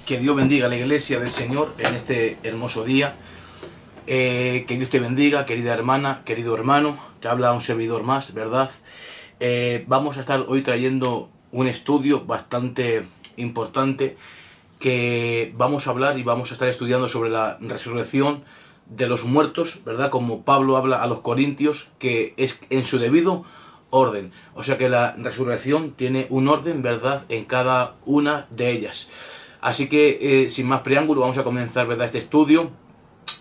Que Dios bendiga a la iglesia del Señor en este hermoso día. Que Dios te bendiga, querida hermana, querido hermano. Te habla un servidor más, ¿verdad? Vamos a estar hoy trayendo un estudio bastante importante que vamos a hablar y vamos a estar estudiando sobre la resurrección de los muertos, ¿verdad? Como Pablo habla a los corintios, que es en su debido orden. O sea que la resurrección tiene un orden, ¿verdad?, en cada una de ellas. Así que, sin más preámbulo, vamos a comenzar, ¿verdad?, este estudio.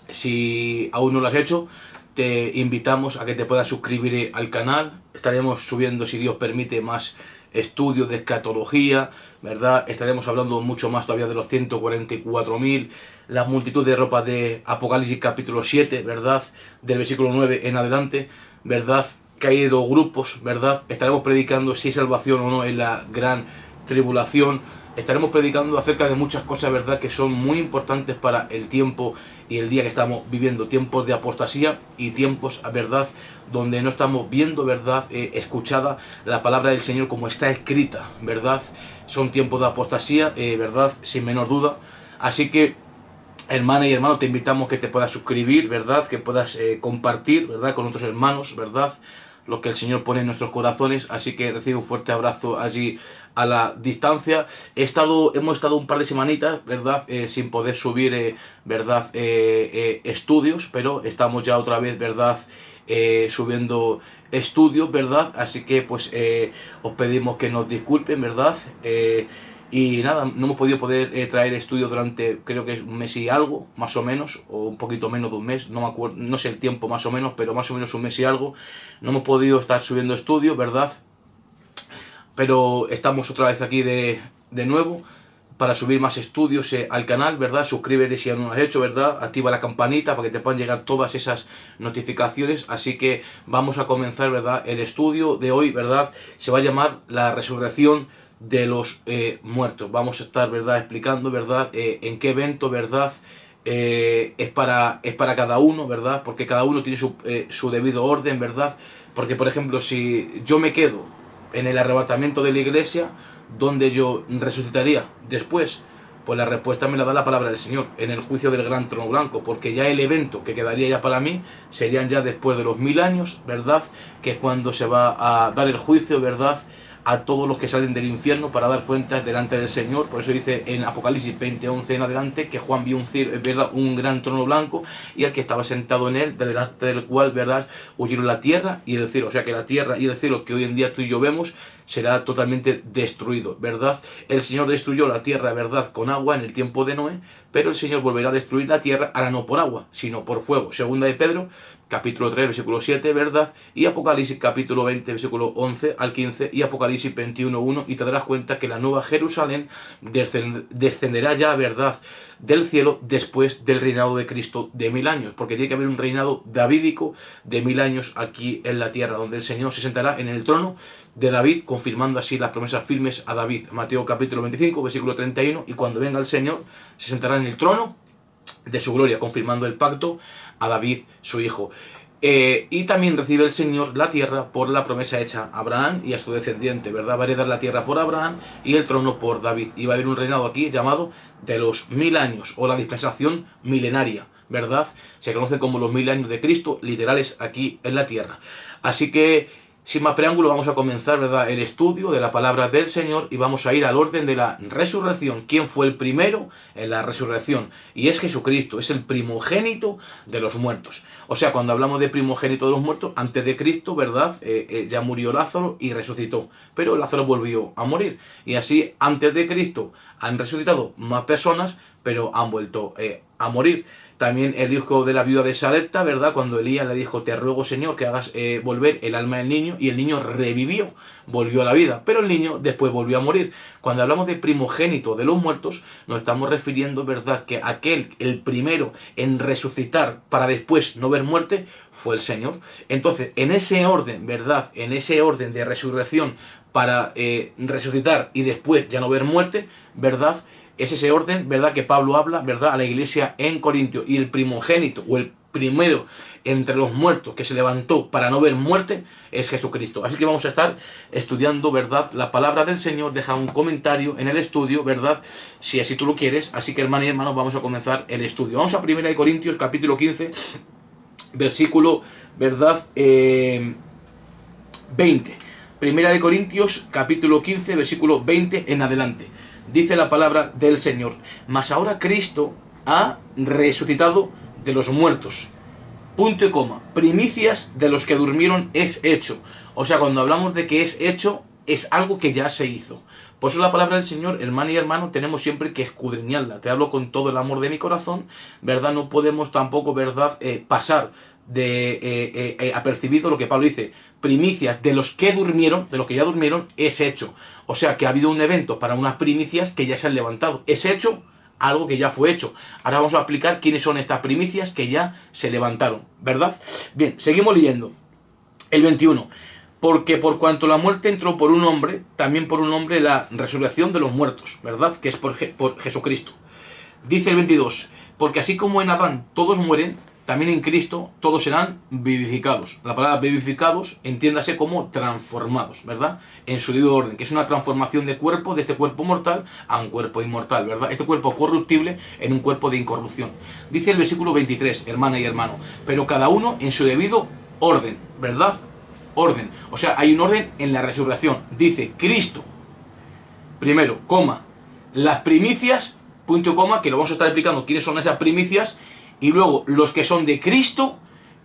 Si aún no lo has hecho, te invitamos a que te puedas suscribir al canal. Estaremos subiendo, si Dios permite, más estudios de escatología, ¿verdad? Estaremos hablando mucho más todavía de los 144.000, la multitud de ropa de Apocalipsis capítulo 7, ¿verdad? Del versículo 9 en adelante, ¿verdad? Que ha ido grupos, ¿verdad? Estaremos predicando si hay salvación o no en la gran tribulación. Estaremos predicando acerca de muchas cosas, ¿verdad?, que son muy importantes para el tiempo y el día que estamos viviendo. Tiempos de apostasía y tiempos, ¿verdad?, donde no estamos viendo, ¿verdad?, escuchada la palabra del Señor como está escrita, ¿verdad? Son tiempos de apostasía, ¿verdad?, sin menor duda. Así que, hermana y hermano, te invitamos que te puedas suscribir, ¿verdad?, que puedas compartir, ¿verdad?, con otros hermanos, ¿verdad?, lo que el Señor pone en nuestros corazones. Así que recibe un fuerte abrazo allí a la distancia. Hemos estado un par de semanitas, ¿verdad?, sin poder subir, ¿verdad?, estudios, pero estamos ya otra vez, ¿verdad?, subiendo estudios, ¿verdad? Así que pues os pedimos que nos disculpen, ¿verdad? Y nada, no hemos podido traer estudios durante, creo que es un mes y algo, más o menos, o un poquito menos de un mes, no me acuerdo, no sé el tiempo más o menos, pero más o menos un mes y algo. No hemos podido estar subiendo estudios, ¿verdad? Pero estamos otra vez aquí de nuevo para subir más estudios al canal, ¿verdad? Suscríbete si aún no lo has hecho, ¿verdad? Activa la campanita para que te puedan llegar todas esas notificaciones. Así que vamos a comenzar, ¿verdad?, el estudio de hoy, ¿verdad? Se va a llamar la resurrección de los muertos. Vamos a estar, ¿verdad?, explicando, ¿verdad?, en qué evento, ¿verdad?, es para cada uno, ¿verdad? Porque cada uno tiene su debido orden, ¿verdad? Porque, por ejemplo, si yo me quedo en el arrebatamiento de la iglesia, ¿dónde yo resucitaría después? Pues la respuesta me la da la palabra del Señor, en el juicio del gran trono blanco, porque ya el evento que quedaría ya para mí serían ya después de los 1000 años, ¿verdad?, que es cuando se va a dar el juicio, ¿verdad?, a todos los que salen del infierno para dar cuentas delante del Señor. Por eso dice en Apocalipsis 20:11 en adelante que Juan vio un gran trono blanco y al que estaba sentado en él, delante del cual, ¿verdad?, huyeron la tierra y el cielo. O sea que la tierra y el cielo que hoy en día tú y yo vemos será totalmente destruido, ¿verdad? El Señor destruyó la tierra, ¿verdad?, con agua en el tiempo de Noé, pero el Señor volverá a destruir la tierra, ahora no por agua, sino por fuego. Segunda de Pedro, capítulo 3, versículo 7, ¿verdad? Y Apocalipsis, capítulo 20, versículo 11 al 15, y Apocalipsis 21:1, y te darás cuenta que la nueva Jerusalén descenderá ya, ¿verdad?, del cielo después del reinado de Cristo de 1000 años, porque tiene que haber un reinado davídico de 1000 años aquí en la tierra, donde el Señor se sentará en el trono de David, confirmando así las promesas firmes a David. Mateo capítulo 25, versículo 31, y cuando venga el Señor, se sentará en el trono de su gloria, confirmando el pacto a David, su hijo. Y también recibe el Señor la tierra por la promesa hecha a Abraham y a su descendiente, ¿verdad? Va a heredar la tierra por Abraham y el trono por David. Y va a haber un reinado aquí llamado de los 1000 años, o la dispensación milenaria, ¿verdad? Se conoce como los 1000 años de Cristo, literales aquí en la tierra. Así que, sin más preámbulo, vamos a comenzar, ¿verdad?, el estudio de la palabra del Señor y vamos a ir al orden de la resurrección. ¿Quién fue el primero en la resurrección? Y es Jesucristo, es el primogénito de los muertos. O sea, cuando hablamos de primogénito de los muertos, antes de Cristo, ¿verdad?, ya murió Lázaro y resucitó, pero Lázaro volvió a morir. Y así, antes de Cristo, han resucitado más personas, pero han vuelto a morir. También el hijo de la viuda de Sarepta, ¿verdad?, cuando Elías le dijo, te ruego, Señor, que hagas volver el alma del niño, y el niño revivió, volvió a la vida, pero el niño después volvió a morir. Cuando hablamos de primogénito de los muertos, nos estamos refiriendo, ¿verdad?, que el primero en resucitar para después no ver muerte, fue el Señor. Entonces, en ese orden, ¿verdad?, en ese orden de resurrección para resucitar y después ya no ver muerte, ¿verdad?, es ese orden, ¿verdad?, que Pablo habla, ¿verdad?, a la iglesia en Corintio. Y el primogénito, o el primero entre los muertos que se levantó para no ver muerte, es Jesucristo. Así que vamos a estar estudiando, ¿verdad?, la palabra del Señor. Deja un comentario en el estudio, ¿verdad?, si así tú lo quieres. Así que, hermanos y hermanos, vamos a comenzar el estudio. Vamos a 1 Corintios, capítulo 15, versículo, ¿verdad?, 20. 1 Corintios, capítulo 15, versículo 20 en adelante. Dice la palabra del Señor: mas ahora Cristo ha resucitado de los muertos. Punto y coma. Primicias de los que durmieron es hecho. O sea, cuando hablamos de que es hecho, es algo que ya se hizo. Por eso la palabra del Señor, hermano y hermano, tenemos siempre que escudriñarla. Te hablo con todo el amor de mi corazón, ¿verdad? No podemos tampoco, ¿verdad?, pasar de apercibido lo que Pablo dice. Primicias de los que durmieron, de los que ya durmieron, es hecho. O sea, que ha habido un evento para unas primicias que ya se han levantado. Es hecho algo que ya fue hecho. Ahora vamos a explicar quiénes son estas primicias que ya se levantaron, ¿verdad? Bien, seguimos leyendo. El 21. Porque por cuanto la muerte entró por un hombre, también por un hombre la resurrección de los muertos, ¿verdad? Que es por Jesucristo. Dice el 22. Porque así como en Adán todos mueren, también en Cristo todos serán vivificados. La palabra vivificados, entiéndase como transformados, ¿verdad? En su debido orden, que es una transformación de cuerpo, de este cuerpo mortal a un cuerpo inmortal, ¿verdad? Este cuerpo corruptible en un cuerpo de incorrupción. Dice el versículo 23, hermana y hermano, pero cada uno en su debido orden, ¿verdad? Orden. O sea, hay un orden en la resurrección. Dice Cristo, primero, coma, las primicias, punto y coma, que lo vamos a estar explicando quiénes son esas primicias, y luego los que son de Cristo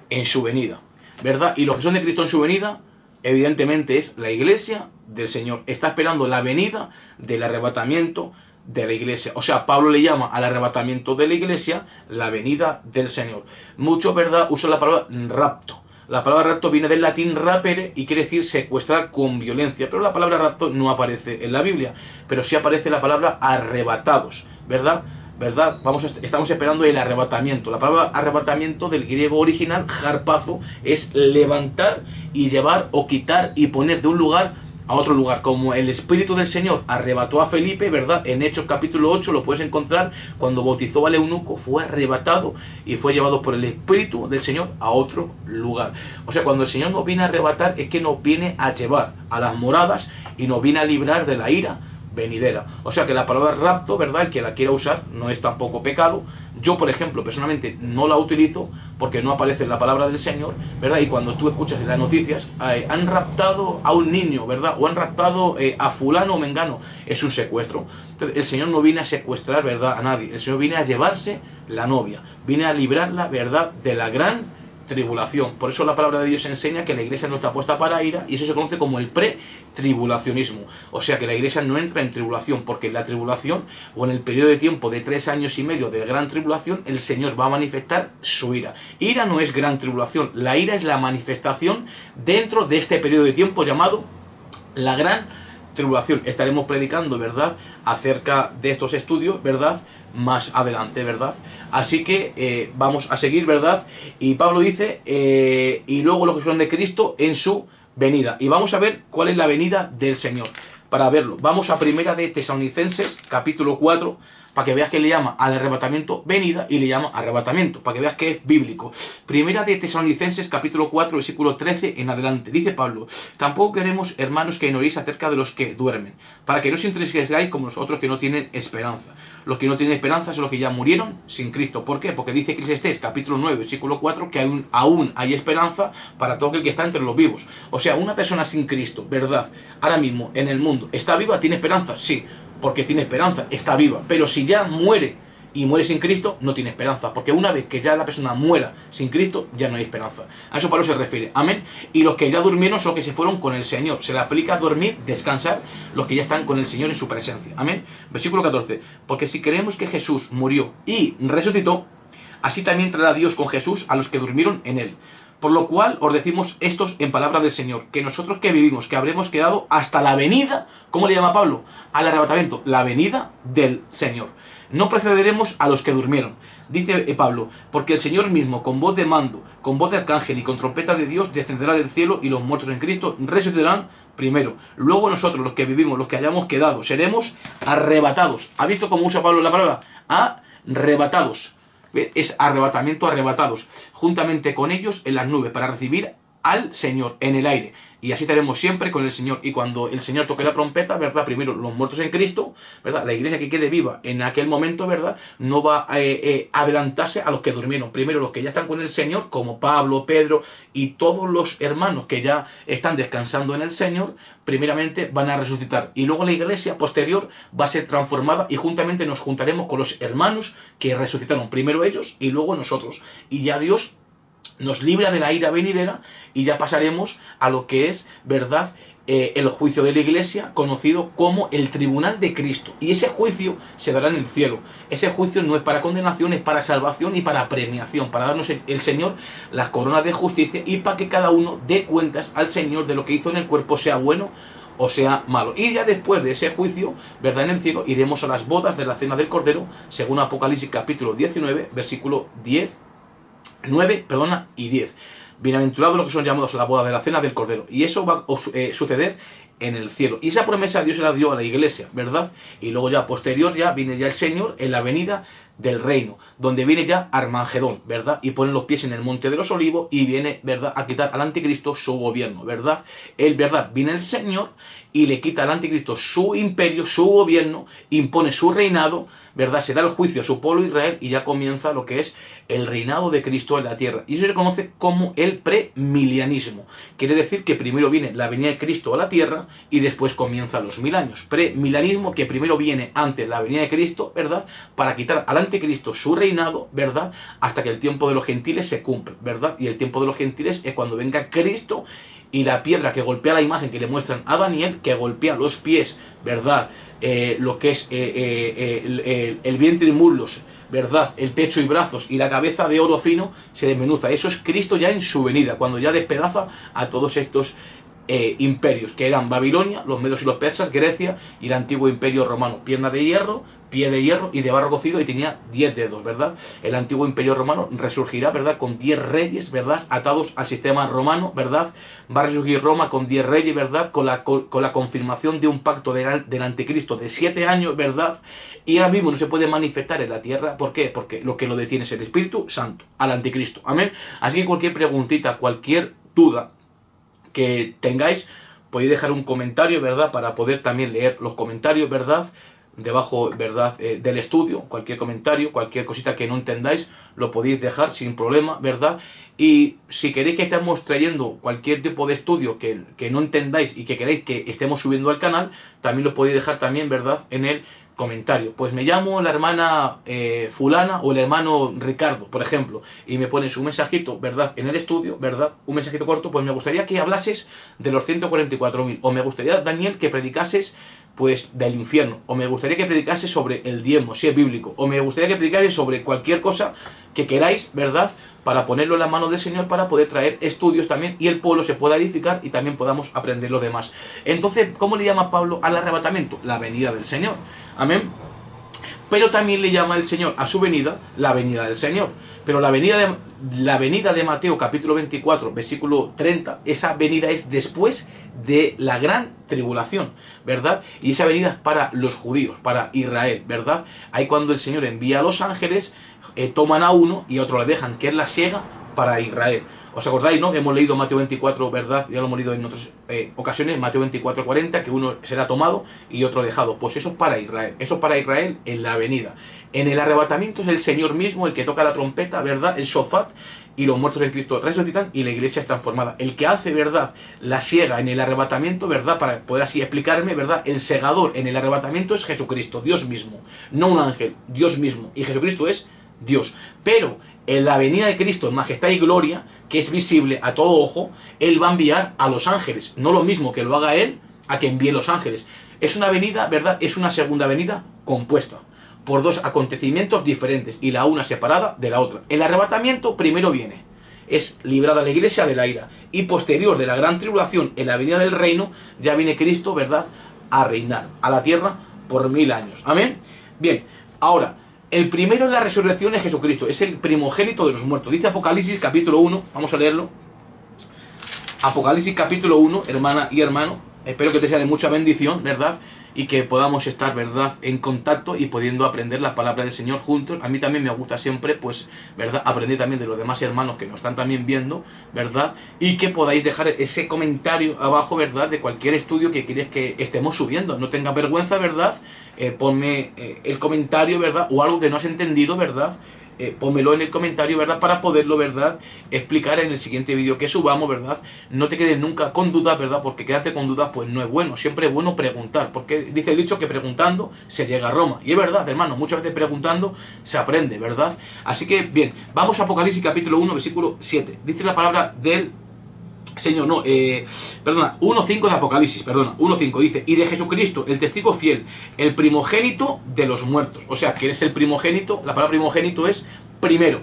en su venida, ¿verdad? Y los que son de Cristo en su venida, evidentemente es la iglesia del Señor. Está esperando la venida del arrebatamiento de la iglesia. O sea, Pablo le llama al arrebatamiento de la iglesia la venida del Señor. Muchos, ¿verdad?, usan la palabra rapto. La palabra rapto viene del latín rapere y quiere decir secuestrar con violencia, pero la palabra rapto no aparece en la Biblia, pero sí aparece la palabra arrebatados, ¿verdad? ¿Verdad? Estamos esperando el arrebatamiento. La palabra arrebatamiento del griego original, harpazo, es levantar y llevar o quitar y poner de un lugar a otro lugar. Como el Espíritu del Señor arrebató a Felipe, ¿verdad? En Hechos capítulo 8 lo puedes encontrar, cuando bautizó al eunuco, fue arrebatado y fue llevado por el Espíritu del Señor a otro lugar. O sea, cuando el Señor nos viene a arrebatar, es que nos viene a llevar a las moradas y nos viene a librar de la ira venidera. O sea que la palabra rapto, ¿verdad?, el que la quiera usar no es tampoco pecado. Yo, por ejemplo, personalmente no la utilizo porque no aparece en la palabra del Señor, ¿verdad? Y cuando tú escuchas en las noticias, han raptado a un niño, ¿verdad?, o han raptado a fulano o mengano, es un secuestro. Entonces, el Señor no viene a secuestrar, ¿verdad?, a nadie. El Señor viene a llevarse la novia, viene a librarla, ¿verdad?, de la gran tribulación. Por eso la palabra de Dios enseña que la iglesia no está puesta para ira, y eso se conoce como el pre-tribulacionismo. O sea que la iglesia no entra en tribulación, porque en la tribulación, o en el periodo de tiempo de 3 años y medio de gran tribulación, el Señor va a manifestar su ira. Ira no es gran tribulación, la ira es la manifestación dentro de este periodo de tiempo llamado la gran tribulación. Estaremos predicando, ¿verdad?, acerca de estos estudios, ¿verdad?, más adelante, ¿verdad? Así que vamos a seguir, ¿verdad? Y Pablo dice, y luego los que son de Cristo en su venida. Y vamos a ver cuál es la venida del Señor. Para verlo, vamos a 1 de Tesalonicenses, capítulo 4, para que veas que le llama al arrebatamiento venida y le llama arrebatamiento, para que veas que es bíblico. 1 de Tesalonicenses, capítulo 4, versículo 13 en adelante. Dice Pablo: tampoco queremos, hermanos, que ignoréis acerca de los que duermen, para que no os entristezáis como nosotros que no tienen esperanza. Los que no tienen esperanza son los que ya murieron sin Cristo. ¿Por qué? Porque dice Eclesiastés, capítulo 9, versículo 4, que aún hay esperanza para todo aquel que está entre los vivos. O sea, una persona sin Cristo, ¿verdad?, ahora mismo en el mundo, ¿está viva? ¿Tiene esperanza? Sí, porque tiene esperanza, está viva. Pero si ya muere y muere sin Cristo, no tiene esperanza, porque una vez que ya la persona muera sin Cristo, ya no hay esperanza. A eso Pablo se refiere, amén. Y los que ya durmieron son los que se fueron con el Señor. Se le aplica dormir, descansar, los que ya están con el Señor en su presencia, amén. Versículo 14, porque si creemos que Jesús murió y resucitó, así también traerá Dios con Jesús a los que durmieron en él. Por lo cual os decimos estos en palabra del Señor, que nosotros que vivimos, que habremos quedado hasta la venida, ¿cómo le llama Pablo? Al arrebatamiento, la venida del Señor. No precederemos a los que durmieron. Dice Pablo, porque el Señor mismo, con voz de mando, con voz de arcángel y con trompeta de Dios, descenderá del cielo, y los muertos en Cristo resucitarán primero. Luego nosotros, los que vivimos, los que hayamos quedado, seremos arrebatados. ¿Ha visto cómo usa Pablo la palabra? Arrebatados. ¿Ves? Es arrebatamiento, arrebatados juntamente con ellos en las nubes para recibir al Señor en el aire. Y así estaremos siempre con el Señor. Y cuando el Señor toque la trompeta, ¿verdad? Primero los muertos en Cristo, ¿verdad? La iglesia que quede viva en aquel momento, ¿verdad? No va a adelantarse a los que durmieron. Primero los que ya están con el Señor, como Pablo, Pedro y todos los hermanos que ya están descansando en el Señor, primeramente van a resucitar. Y luego la iglesia posterior va a ser transformada y juntamente nos juntaremos con los hermanos que resucitaron. Primero ellos y luego nosotros. Y ya Dios nos libra de la ira venidera y ya pasaremos a lo que es, ¿verdad?, el juicio de la iglesia, conocido como el tribunal de Cristo. Y ese juicio se dará en el cielo. Ese juicio no es para condenación, es para salvación y para premiación, para darnos el Señor las coronas de justicia y para que cada uno dé cuentas al Señor de lo que hizo en el cuerpo, sea bueno o sea malo. Y ya después de ese juicio, ¿verdad?, en el cielo, iremos a las bodas de la cena del Cordero, según Apocalipsis capítulo 19, versículo 9 y 10. Bienaventurados los que son llamados a la boda de la cena del Cordero. Y eso va a suceder en el cielo. Y esa promesa Dios se la dio a la iglesia, ¿verdad? Y luego ya posterior ya viene ya el Señor en la venida del reino, donde viene ya Armagedón, ¿verdad? Y pone los pies en el monte de los olivos y viene, ¿verdad?, a quitar al anticristo su gobierno, ¿verdad? ¿Verdad? Viene el Señor y le quita al anticristo su imperio, su gobierno, impone su reinado, ¿verdad? Se da el juicio a su pueblo Israel y ya comienza lo que es el reinado de Cristo en la tierra. Y eso se conoce como el premilenianismo. Quiere decir que primero viene la venida de Cristo a la tierra y después comienzan los 1000 años. Premilenianismo, que primero viene antes la venida de Cristo, ¿verdad?, para quitar al anticristo su reinado, ¿verdad?, hasta que el tiempo de los gentiles se cumple, ¿verdad? Y el tiempo de los gentiles es cuando venga Cristo y la piedra que golpea la imagen que le muestran a Daniel, que golpea los pies, ¿verdad?, lo que es el vientre y muslos, ¿verdad?, el pecho y brazos y la cabeza de oro fino, se desmenuza. Eso es Cristo ya en su venida, cuando ya despedaza a todos estos imperios, que eran Babilonia, los medos y los persas, Grecia y el antiguo imperio romano. Pierna de hierro, pie de hierro y de barro cocido, y tenía 10 dedos, ¿verdad? El antiguo imperio romano resurgirá, ¿verdad?, con 10 reyes, ¿verdad?, atados al sistema romano, ¿verdad? Va a resurgir Roma con 10 reyes, ¿verdad?, con la confirmación de un pacto del anticristo de 7 años, ¿verdad? Y ahora mismo no se puede manifestar en la tierra. ¿Por qué? Porque lo que lo detiene es el Espíritu Santo, al anticristo. Amén. Así que cualquier preguntita, cualquier duda que tengáis, podéis dejar un comentario, ¿verdad?, para poder también leer los comentarios, ¿verdad?, debajo, ¿verdad?, del estudio. Cualquier comentario, cualquier cosita que no entendáis, lo podéis dejar sin problema, ¿verdad? Y si queréis que estemos trayendo cualquier tipo de estudio que no entendáis y que queréis que estemos subiendo al canal, también lo podéis dejar también, ¿verdad?, en el comentario. Pues me llamo la hermana fulana o el hermano Ricardo, por ejemplo, y me pones un mensajito, ¿verdad?, en el estudio, ¿verdad?, un mensajito corto, pues me gustaría que hablases de los 144.000, o me gustaría, Daniel, que predicases pues del infierno, o me gustaría que predicases sobre el diezmo, si es bíblico, o me gustaría que predicases sobre cualquier cosa que queráis, ¿verdad?, para ponerlo en las manos del Señor, para poder traer estudios también y el pueblo se pueda edificar y también podamos aprender los demás. Entonces, ¿cómo le llama Pablo al arrebatamiento? La venida del Señor. Amén. Pero también le llama el Señor a su venida la venida del Señor. Pero la venida de Mateo capítulo 24, versículo 30, esa venida es después de la gran tribulación, ¿verdad? Y esa venida es para los judíos, para Israel, ¿verdad? Ahí cuando el Señor envía a los ángeles, toman a uno y a otro le dejan, que es la siega para Israel. ¿Os acordáis, no? Hemos leído Mateo 24, ¿verdad? Ya lo hemos leído en otras ocasiones, Mateo 24, 40, que uno será tomado y otro dejado. Pues eso es para Israel. Eso es para Israel en la venida. En el arrebatamiento es el Señor mismo el que toca la trompeta, ¿verdad?, el shofat, y los muertos en Cristo resucitan y la iglesia es transformada. El que hace, ¿verdad?, la siega en el arrebatamiento, ¿verdad?, para poder así explicarme, ¿verdad?, el segador en el arrebatamiento es Jesucristo, Dios mismo. No un ángel, Dios mismo. Y Jesucristo es Dios. Pero en la venida de Cristo en majestad y gloria, que es visible a todo ojo, Él va a enviar a los ángeles. No lo mismo que lo haga Él a que envíe los ángeles. Es una venida, ¿verdad?, es una segunda venida compuesta por dos acontecimientos diferentes y la una separada de la otra. El arrebatamiento primero viene, es librada la iglesia de la ira, y posterior de la gran tribulación, en la venida del reino, ya viene Cristo, ¿verdad?, a reinar a la tierra por 1000 años. Amén. Bien, ahora, el primero en la resurrección es Jesucristo, es el primogénito de los muertos. Dice Apocalipsis capítulo 1, vamos a leerlo. Apocalipsis capítulo 1, hermana y hermano, espero que te sea de mucha bendición, ¿verdad? y que podamos estar, ¿verdad?, en contacto y pudiendo aprender la palabra del Señor juntos. A mí también me gusta siempre, pues, ¿verdad?, aprender también de los demás hermanos que nos están también viendo, ¿verdad?, y que podáis dejar ese comentario abajo, ¿verdad?, de cualquier estudio que quieres que estemos subiendo. No tengas vergüenza, ¿verdad?, ponme el comentario, ¿verdad?, o algo que no has entendido, ¿verdad?, pónmelo en el comentario, ¿verdad?, para poderlo, ¿verdad?, explicar en el siguiente vídeo que subamos, ¿verdad? No te quedes nunca con dudas, ¿verdad?, porque quedarte con dudas pues no es bueno. Siempre es bueno preguntar, porque dice el dicho que preguntando se llega a Roma. Y es verdad, hermano, muchas veces preguntando se aprende, ¿verdad? Así que, bien, vamos a Apocalipsis capítulo 1, versículo 7. Dice la palabra del Señor, no, perdona, 1.5 de Apocalipsis, perdona, 1.5 dice: y de Jesucristo, el testigo fiel, el primogénito de los muertos. O sea, que eres el primogénito. La palabra primogénito es primero,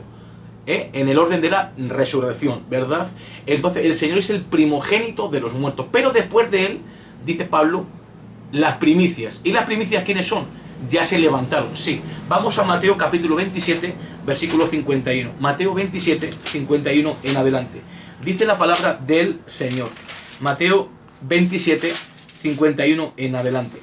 en el orden de la resurrección, ¿verdad? Entonces, el Señor es el primogénito de los muertos. Pero después de él, dice Pablo, las primicias. ¿Y las primicias quiénes son? Ya se levantaron, sí. Vamos a Mateo capítulo 27, versículo 51. Mateo 27, 51 en adelante. Dice la palabra del Señor. Mateo 27, 51 en adelante.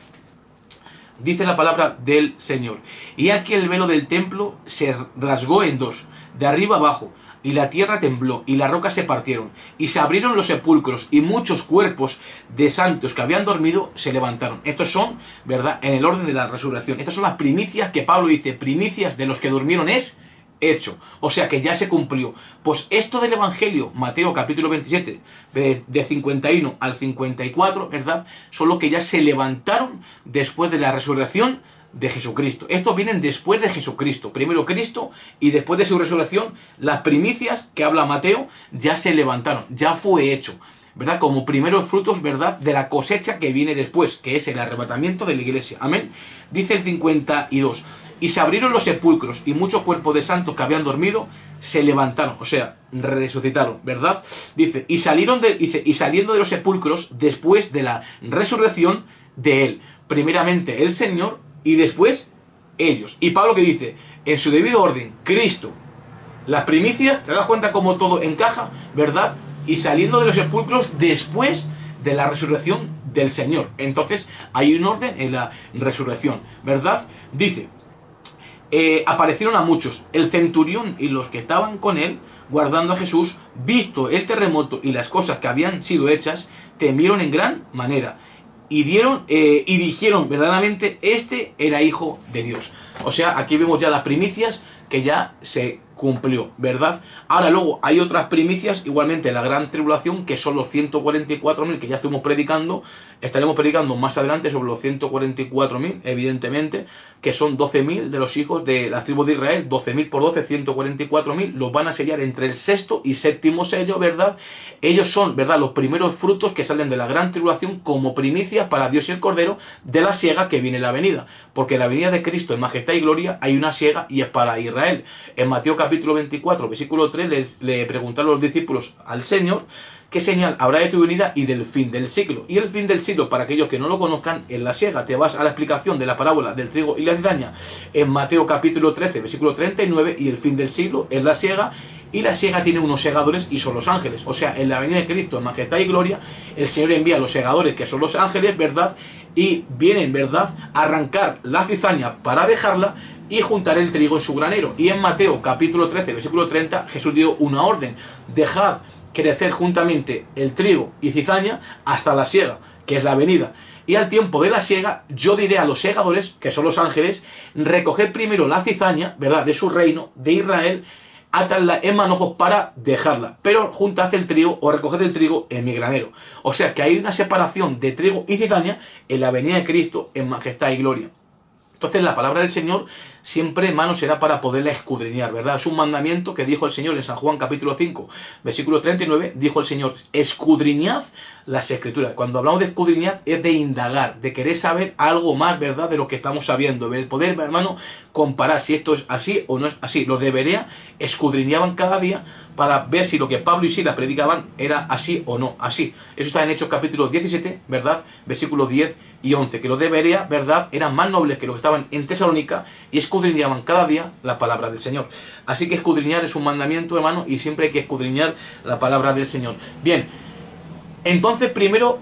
Dice la palabra del Señor: y aquí el velo del templo se rasgó en dos, de arriba abajo, y la tierra tembló, y las rocas se partieron, y se abrieron los sepulcros, y muchos cuerpos de santos que habían dormido se levantaron. Estos son, ¿verdad?, en el orden de la resurrección. Estas son las primicias que Pablo dice: primicias de los que durmieron es hecho. O sea que ya se cumplió. Pues esto del Evangelio, Mateo capítulo 27, de 51 al 54, ¿verdad?, son los que ya se levantaron después de la resurrección de Jesucristo. Estos vienen después de Jesucristo. Primero Cristo y después de su resurrección, las primicias que habla Mateo ya se levantaron, ya fue hecho, ¿verdad?, como primeros frutos, ¿verdad?, de la cosecha que viene después, que es el arrebatamiento de la iglesia. Amén. Dice el 52: y se abrieron los sepulcros, y muchos cuerpos de santos que habían dormido se levantaron, o sea, resucitaron, ¿verdad? Dice, y saliendo de los sepulcros después de la resurrección de él. Primeramente el Señor y después ellos. Y Pablo que dice, en su debido orden, Cristo, las primicias, ¿te das cuenta cómo todo encaja, ¿verdad? Y saliendo de los sepulcros después de la resurrección del Señor. Entonces hay un orden en la resurrección, ¿verdad? Dice, aparecieron a muchos. El centurión y los que estaban con él, guardando a Jesús, visto el terremoto y las cosas que habían sido hechas, temieron en gran manera. Y dijeron verdaderamente, este era hijo de Dios. O sea, aquí vemos ya las primicias que ya se cumplió, ¿verdad? Ahora luego hay otras primicias, igualmente la gran tribulación, que son los 144.000 que ya estuvimos predicando. Estaremos predicando más adelante sobre los 144.000, evidentemente, que son 12.000 de los hijos de las tribus de Israel. 12.000 por 12, 144.000, los van a sellar entre el sexto y séptimo sello, ¿verdad? Ellos son, ¿verdad?, los primeros frutos que salen de la gran tribulación como primicias para Dios y el Cordero de la siega que viene la venida. Porque la venida de Cristo en majestad y gloria hay una siega y es para Israel. En Mateo capítulo 24, versículo 3, le preguntaron los discípulos al Señor: ¿qué señal habrá de tu venida y del fin del siglo? Y el fin del siglo, para aquellos que no lo conozcan, es la siega. Te vas a la explicación de la parábola del trigo y la cizaña en Mateo capítulo 13, versículo 39, y el fin del siglo es la siega. Y la siega tiene unos segadores y son los ángeles. O sea, en la venida de Cristo en majestad y gloria, el Señor envía a los segadores, que son los ángeles, ¿verdad? Y vienen, ¿verdad?, a arrancar la cizaña para dejarla y juntar el trigo en su granero. Y en Mateo capítulo 13, versículo 30, Jesús dio una orden: dejad crecer juntamente el trigo y cizaña hasta la siega, que es la venida. Y al tiempo de la siega, yo diré a los segadores, que son los ángeles, recoged primero la cizaña, ¿verdad?, de su reino, de Israel, atadla en manojos para dejarla, pero juntad el trigo o recoged el trigo en mi granero. O sea que hay una separación de trigo y cizaña en la venida de Cristo en majestad y gloria. Entonces la palabra del Señor siempre, hermano, será para poderla escudriñar, ¿verdad? Es un mandamiento que dijo el Señor en San Juan capítulo 5, versículo 39, dijo el Señor: escudriñad las Escrituras. Cuando hablamos de escudriñar es de indagar, de querer saber algo más, ¿verdad?, de lo que estamos sabiendo, de poder, hermano, comparar si esto es así o no es así. Los de Berea escudriñaban cada día para ver si lo que Pablo y Silas predicaban era así o no así. Eso está en Hechos capítulo 17, ¿verdad?, versículos 10 y 11, que los de Berea, ¿verdad?, eran más nobles que los que estaban en Tesalónica y escudriñaban cada día la palabra del Señor. Así que escudriñar es un mandamiento, hermano, y siempre hay que escudriñar la palabra del Señor. Bien, entonces primero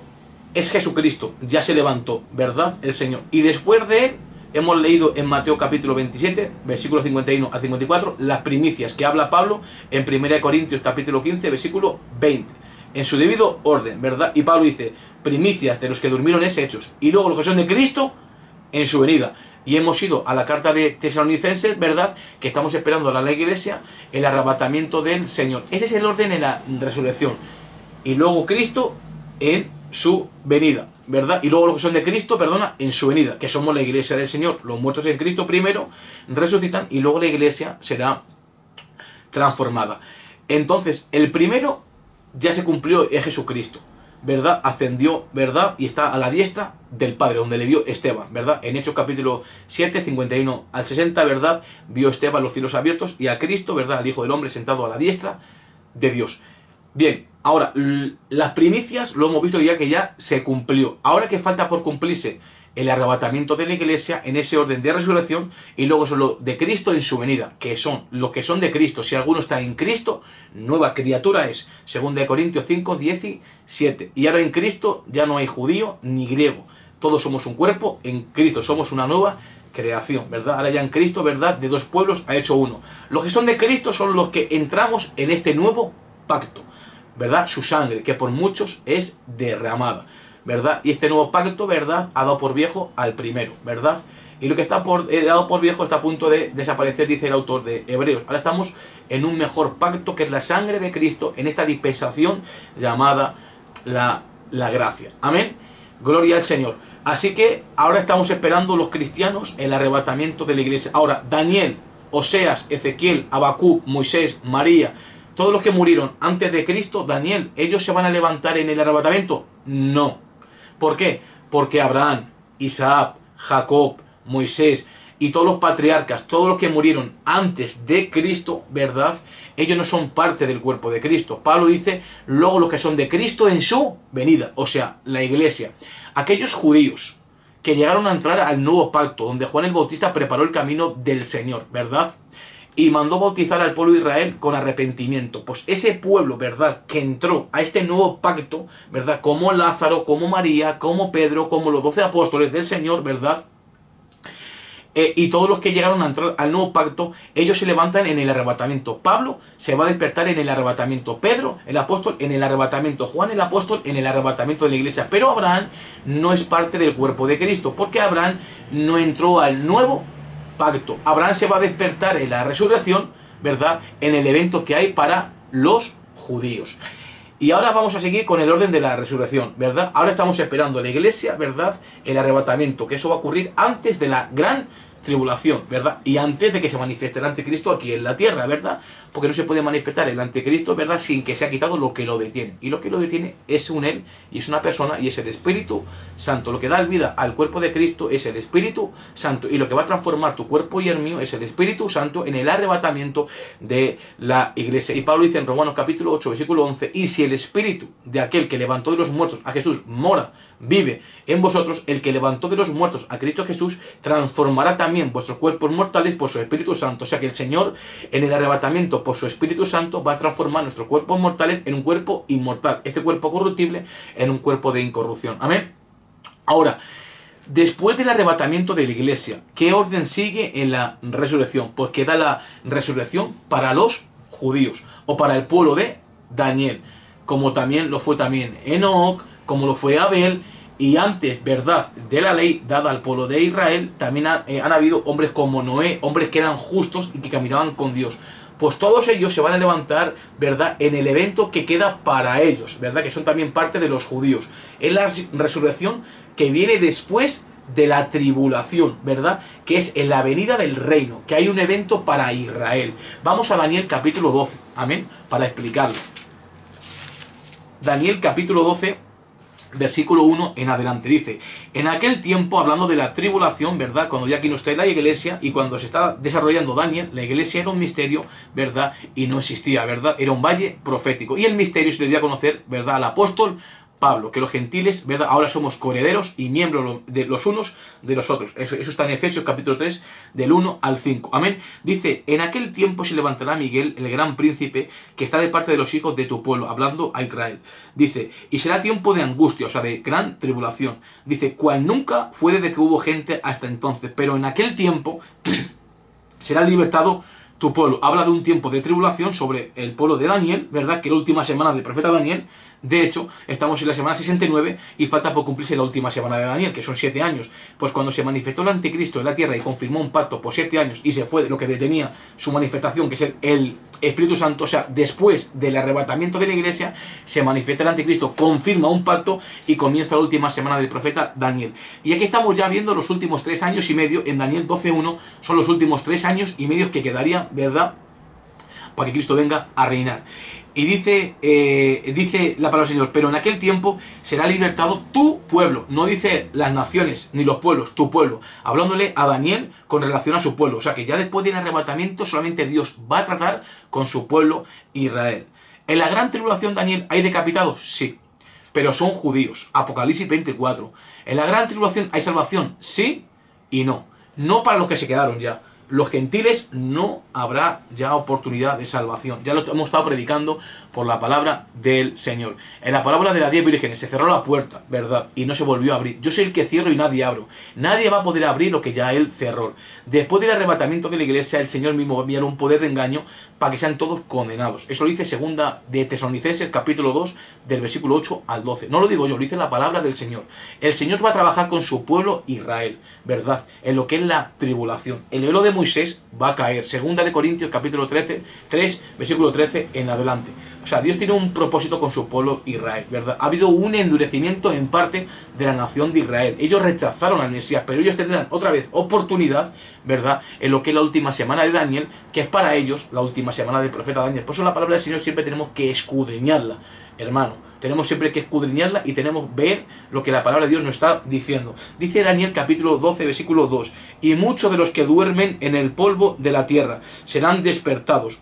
es Jesucristo, ya se levantó, ¿verdad? El Señor. Y después de él, hemos leído en Mateo capítulo 27, versículo 51 al 54, las primicias que habla Pablo en 1 Corintios capítulo 15, versículo 20. En su debido orden, ¿verdad? Y Pablo dice, primicias de los que durmieron es hechos. Y luego los que son de Cristo, en su venida. Y hemos ido a la carta de Tesalonicenses, ¿verdad? Que estamos esperando a la iglesia, el arrebatamiento del Señor. Ese es el orden en la resurrección. Y luego Cristo en su venida, ¿verdad? Y luego los que son de Cristo, perdona, en su venida, que somos la iglesia del Señor. Los muertos en Cristo primero resucitan y luego la iglesia será transformada. Entonces, el primero ya se cumplió, es Jesucristo, ¿verdad? Ascendió, ¿verdad? Y está a la diestra del Padre, donde le vio Esteban, ¿verdad? En Hechos capítulo 7, 51 al 60, ¿verdad? Vio Esteban los cielos abiertos y a Cristo, ¿verdad? Al Hijo del Hombre sentado a la diestra de Dios. Bien, ahora, las primicias lo hemos visto ya que ya se cumplió. Ahora que falta por cumplirse el arrebatamiento de la iglesia en ese orden de resurrección, y luego son los de Cristo en su venida, que son los que son de Cristo. Si alguno está en Cristo, nueva criatura es, 2 Corintios 5, 17. Y ahora en Cristo ya no hay judío ni griego, todos somos un cuerpo, en Cristo somos una nueva creación, ¿verdad? Ahora ya en Cristo, ¿verdad? De dos pueblos ha hecho uno. Los que son de Cristo son los que entramos en este nuevo pacto, ¿verdad? Su sangre, que por muchos es derramada, ¿verdad? Y este nuevo pacto, ¿verdad? Ha dado por viejo al primero, ¿verdad? Y lo que está dado por viejo está a punto de desaparecer, dice el autor de Hebreos. Ahora estamos en un mejor pacto, que es la sangre de Cristo, en esta dispensación llamada la gracia. Amén. Gloria al Señor. Así que ahora estamos esperando los cristianos el arrebatamiento de la iglesia. Ahora, Daniel, Oseas, Ezequiel, Habacuc, Moisés, María, todos los que murieron antes de Cristo, Daniel, ¿ellos se van a levantar en el arrebatamiento? No. ¿Por qué? Porque Abraham, Isaac, Jacob, Moisés y todos los patriarcas, todos los que murieron antes de Cristo, ¿verdad? Ellos no son parte del cuerpo de Cristo. Pablo dice, luego los que son de Cristo en su venida, o sea, la iglesia. Aquellos judíos que llegaron a entrar al nuevo pacto, donde Juan el Bautista preparó el camino del Señor, ¿verdad? Y mandó bautizar al pueblo de Israel con arrepentimiento. Pues ese pueblo, ¿verdad?, que entró a este nuevo pacto, ¿verdad?, como Lázaro, como María, como Pedro, como los 12 apóstoles del Señor, ¿verdad?, y todos los que llegaron a entrar al nuevo pacto, ellos se levantan en el arrebatamiento. Pablo se va a despertar en el arrebatamiento. Pedro, el apóstol, en el arrebatamiento. Juan, el apóstol, en el arrebatamiento de la iglesia. Pero Abraham no es parte del cuerpo de Cristo, porque Abraham no entró al nuevo pacto. Abraham se va a despertar en la resurrección, ¿verdad?, en el evento que hay para los judíos. Y ahora vamos a seguir con el orden de la resurrección, ¿verdad? Ahora estamos esperando la iglesia, ¿verdad?, el arrebatamiento, que eso va a ocurrir antes de la gran tribulación, ¿verdad? Y antes de que se manifieste el anticristo aquí en la tierra, ¿verdad? Porque no se puede manifestar el anticristo, ¿verdad?, sin que se ha quitado lo que lo detiene. Y lo que lo detiene es un él, y es una persona, y es el Espíritu Santo. Lo que da vida al cuerpo de Cristo es el Espíritu Santo. Y lo que va a transformar tu cuerpo y el mío es el Espíritu Santo en el arrebatamiento de la iglesia. Y Pablo dice en Romanos capítulo 8, versículo 11, y si el Espíritu de aquel que levantó de los muertos a Jesús mora, vive en vosotros, el que levantó de los muertos a Cristo Jesús transformará también vuestros cuerpos mortales por su Espíritu Santo. O sea que el Señor en el arrebatamiento por su Espíritu Santo va a transformar nuestros cuerpos mortales en un cuerpo inmortal, este cuerpo corruptible en un cuerpo de incorrupción. Amén. Ahora, después del arrebatamiento de la iglesia, ¿qué orden sigue en la resurrección? Pues queda la resurrección para los judíos o para el pueblo de Daniel, como también lo fue también Enoc, como lo fue Abel. Y antes, ¿verdad?, de la ley dada al pueblo de Israel, también han habido hombres como Noé, hombres que eran justos y que caminaban con Dios. Pues todos ellos se van a levantar, ¿verdad?, en el evento que queda para ellos, ¿verdad?, que son también parte de los judíos. Es la resurrección que viene después de la tribulación, ¿verdad?, que es en la venida del reino, que hay un evento para Israel. Vamos a Daniel capítulo 12, amén, para explicarlo. Daniel capítulo 12, versículo 1 en adelante, dice: en aquel tiempo, hablando de la tribulación, ¿verdad?, cuando ya aquí no está en la iglesia y cuando se está desarrollando Daniel, la iglesia era un misterio, ¿verdad?, y no existía, ¿verdad?, era un valle profético, y el misterio se le dio a conocer, ¿verdad?, al apóstol Pablo, que los gentiles, ¿verdad?, ahora somos coherederos y miembros de los unos de los otros. Eso está en Efesios capítulo 3, del 1 al 5. Amén. Dice, en aquel tiempo se levantará Miguel, el gran príncipe, que está de parte de los hijos de tu pueblo, hablando a Israel. Dice, y será tiempo de angustia, o sea, de gran tribulación. Dice, cual nunca fue desde que hubo gente hasta entonces, pero en aquel tiempo será libertado tu pueblo. Habla de un tiempo de tribulación sobre el pueblo de Daniel, ¿verdad?, que la última semana del profeta Daniel. De hecho, estamos en la semana 69 y falta por cumplirse la última semana de Daniel, que son 7 años. Pues cuando se manifestó el anticristo en la tierra y confirmó un pacto por 7 años y se fue de lo que detenía su manifestación, que es el Espíritu Santo, o sea, después del arrebatamiento de la iglesia, se manifiesta el anticristo, confirma un pacto y comienza la última semana del profeta Daniel. Y aquí estamos ya viendo los últimos 3 años y medio, en Daniel 12.1, son los últimos 3 años y medio que quedarían, ¿verdad?, para que Cristo venga a reinar. Y dice la palabra del Señor, pero en aquel tiempo será libertado tu pueblo. No dice las naciones ni los pueblos, tu pueblo. Hablándole a Daniel con relación a su pueblo. O sea que ya después del arrebatamiento solamente Dios va a tratar con su pueblo Israel. En la gran tribulación, Daniel, ¿hay decapitados? Sí, pero son judíos. Apocalipsis 24. En la gran tribulación hay salvación, sí y no. No para los que se quedaron ya. Los gentiles no habrá ya oportunidad de salvación. Ya lo hemos estado predicando por la palabra del Señor. En la parábola de las 10 vírgenes se cerró la puerta, ¿verdad?, y no se volvió a abrir. Yo soy el que cierro y nadie abro. Nadie va a poder abrir lo que ya Él cerró. Después del arrebatamiento de la iglesia, el Señor mismo va a enviar un poder de engaño para que sean todos condenados. Eso lo dice segunda de Tesalonicenses, capítulo 2, del versículo 8 al 12. No lo digo yo, lo dice la palabra del Señor. El Señor va a trabajar con su pueblo Israel, ¿verdad?, en lo que es la tribulación. El velo de Moisés va a caer. Segunda de Corintios, capítulo 3, versículo 13 en adelante. O sea, Dios tiene un propósito con su pueblo Israel, ¿verdad? Ha habido un endurecimiento en parte de la nación de Israel. Ellos rechazaron al Mesías, pero ellos tendrán otra vez oportunidad, ¿verdad?, en lo que es la última semana de Daniel, que es para ellos la última semana del profeta Daniel. Por eso la palabra del Señor siempre tenemos que escudriñarla, hermano. Tenemos siempre que escudriñarla y tenemos que ver lo que la palabra de Dios nos está diciendo. Dice Daniel capítulo 12, versículo 2. Y muchos de los que duermen en el polvo de la tierra serán despertados.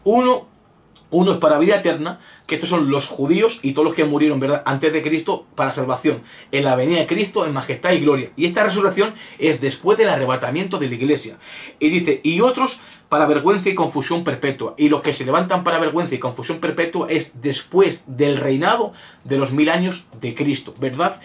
Unos para vida eterna, que estos son los judíos y todos los que murieron, ¿verdad?, antes de Cristo, para salvación, en la venida de Cristo en majestad y gloria. Y esta resurrección es después del arrebatamiento de la iglesia. Y dice, y otros para vergüenza y confusión perpetua. Y los que se levantan para vergüenza y confusión perpetua es después del reinado de los 1000 años de Cristo, ¿verdad?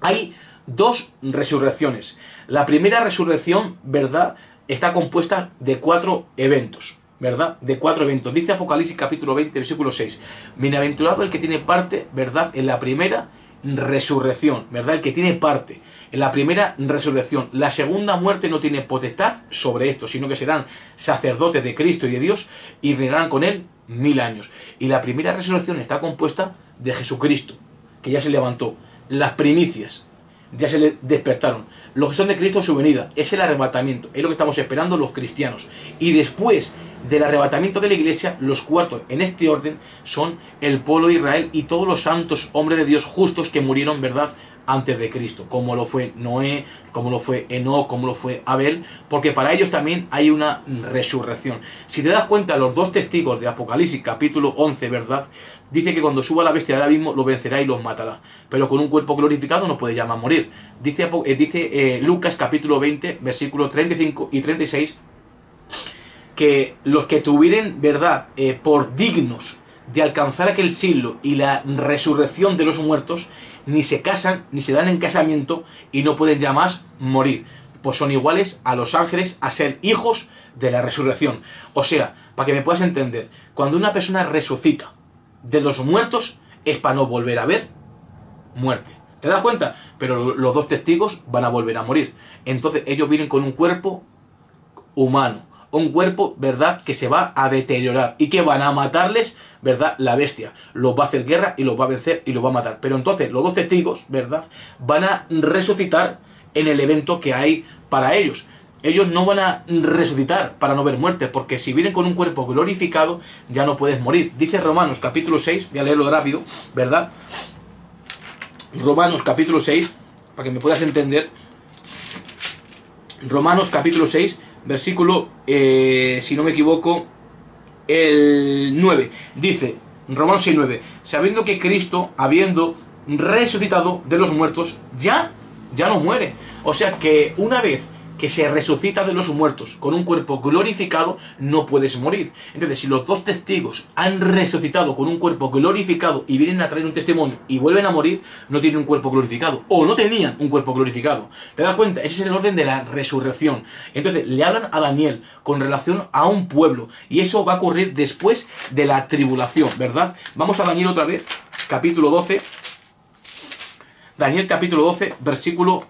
Hay 2 resurrecciones. La primera resurrección, ¿verdad?, está compuesta de 4 eventos. ¿Verdad? De 4 eventos. Dice Apocalipsis capítulo 20, versículo 6. Bienaventurado el que tiene parte, ¿verdad?, en la primera resurrección, ¿verdad? El que tiene parte en la primera resurrección. La segunda muerte no tiene potestad sobre esto, sino que serán sacerdotes de Cristo y de Dios y reinarán con él 1000 años. Y la primera resurrección está compuesta de Jesucristo, que ya se levantó. Las primicias ya se le despertaron. Los que son de Cristo, su venida, es el arrebatamiento, es lo que estamos esperando los cristianos. Y después del arrebatamiento de la iglesia, los cuartos en este orden son el pueblo de Israel y todos los santos hombres de Dios justos que murieron, ¿verdad?, antes de Cristo, como lo fue Noé, como lo fue Enoc, como lo fue Abel, porque para ellos también hay una resurrección. Si te das cuenta, los 2 testigos de Apocalipsis capítulo 11, ¿verdad?, dice que cuando suba la bestia del abismo lo vencerá y los matará, pero con un cuerpo glorificado no puede llamar a morir. Dice Lucas capítulo 20, versículos 35 y 36, que los que tuvieren, ¿verdad?, por dignos de alcanzar aquel siglo y la resurrección de los muertos, ni se casan, ni se dan en casamiento y no pueden ya más morir, pues son iguales a los ángeles a ser hijos de la resurrección. O sea, para que me puedas entender, cuando una persona resucita de los muertos es para no volver a ver muerte. ¿Te das cuenta? Pero los 2 testigos van a volver a morir. Entonces ellos vienen con un cuerpo humano, un cuerpo, ¿verdad?, que se va a deteriorar y que van a matarles, ¿verdad?, la bestia. Los va a hacer guerra y los va a vencer y los va a matar. Pero entonces los 2 testigos, ¿verdad?, van a resucitar en el evento que hay para ellos. Ellos no van a resucitar para no ver muerte, porque si vienen con un cuerpo glorificado ya no puedes morir. Dice Romanos capítulo 6, voy a leerlo rápido, ¿verdad? Romanos capítulo 6, para que me puedas entender. Romanos capítulo 6, versículo, si no me equivoco, el 9. Dice, Romanos 6, 9, sabiendo que Cristo, habiendo resucitado de los muertos, ya no muere. O sea que una vez que se resucita de los muertos con un cuerpo glorificado, no puedes morir. Entonces, si los dos testigos han resucitado con un cuerpo glorificado y vienen a traer un testimonio y vuelven a morir, no tienen un cuerpo glorificado, o no tenían un cuerpo glorificado. ¿Te das cuenta? Ese es el orden de la resurrección. Entonces, le hablan a Daniel con relación a un pueblo, y eso va a ocurrir después de la tribulación, ¿verdad? Vamos a Daniel otra vez, capítulo 12. Daniel capítulo 12, versículo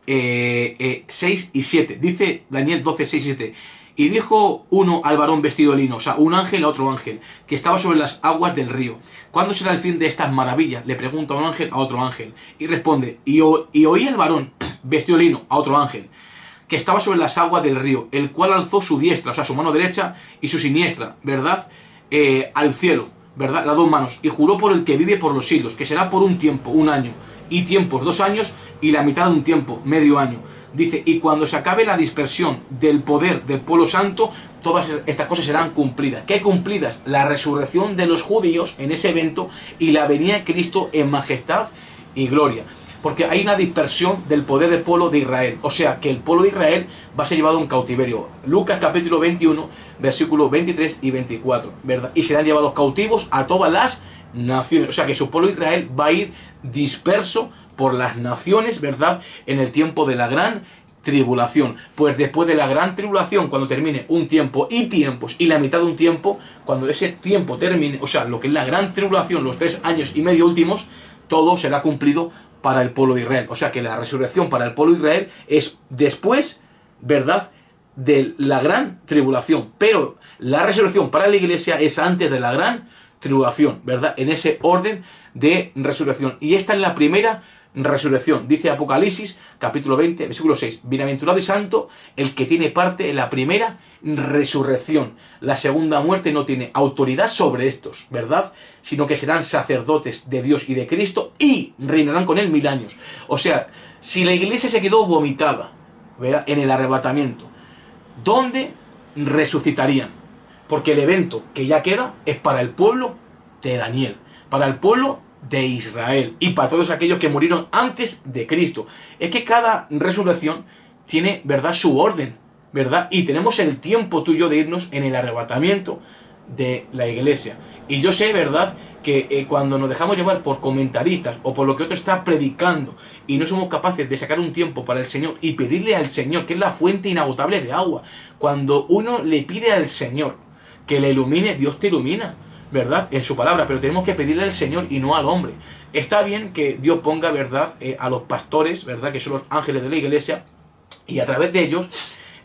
6 y 7. Dice Daniel 12, 6 y 7. Y dijo uno al varón vestido de lino, o sea, un ángel a otro ángel, que estaba sobre las aguas del río: ¿cuándo será el fin de estas maravillas? Le pregunta un ángel a otro ángel. Y responde: y oí el varón vestido de lino a otro ángel, que estaba sobre las aguas del río, el cual alzó su diestra, o sea, su mano derecha, y su siniestra, ¿verdad? Al cielo, ¿verdad? Las dos manos. Y juró por el que vive por los siglos, que será por un tiempo, un año, y tiempos, 2 años, y la mitad de un tiempo, medio año. Dice: y cuando se acabe la dispersión del poder del pueblo santo, todas estas cosas serán cumplidas. ¿Qué cumplidas? La resurrección de los judíos en ese evento y la venida de Cristo en majestad y gloria. Porque hay una dispersión del poder del pueblo de Israel. O sea, que el pueblo de Israel va a ser llevado en cautiverio. Lucas capítulo 21, versículos 23 y 24, ¿verdad? Y serán llevados cautivos a todas las naciones. O sea, que su pueblo de Israel va a ir disperso por las naciones, ¿verdad? En el tiempo de la gran tribulación. Pues después de la gran tribulación, cuando termine un tiempo y tiempos y la mitad de un tiempo, cuando ese tiempo termine, o sea, lo que es la gran tribulación, los 3 años y medio últimos, todo será cumplido para el pueblo de Israel. O sea que la resurrección para el pueblo de Israel es después, ¿verdad?, de la gran tribulación. Pero la resurrección para la iglesia es antes de la gran tribulación, ¿verdad? En ese orden de resurrección. Y esta es la primera resurrección. Dice Apocalipsis, capítulo 20, versículo 6. Bienaventurado y santo el que tiene parte en la primera resurrección. La segunda muerte no tiene autoridad sobre estos, ¿verdad? Sino que serán sacerdotes de Dios y de Cristo y reinarán con él 1000 años. O sea, si la iglesia se quedó vomitada, ¿verdad?, en el arrebatamiento, ¿dónde resucitarían? Porque el evento que ya queda es para el pueblo de Daniel, para el pueblo de Israel y para todos aquellos que murieron antes de Cristo. Es que cada resurrección tiene, ¿verdad?, su orden, ¿verdad? Y tenemos el tiempo tú y yo de irnos en el arrebatamiento de la iglesia. Y yo sé, ¿verdad?, que cuando nos dejamos llevar por comentaristas o por lo que otro está predicando y no somos capaces de sacar un tiempo para el Señor y pedirle al Señor, que es la fuente inagotable de agua, cuando uno le pide al Señor que le ilumine, Dios te ilumina, ¿verdad?, en su palabra, pero tenemos que pedirle al Señor y no al hombre. Está bien que Dios ponga, ¿verdad?, a los pastores, ¿verdad?, que son los ángeles de la iglesia, y a través de ellos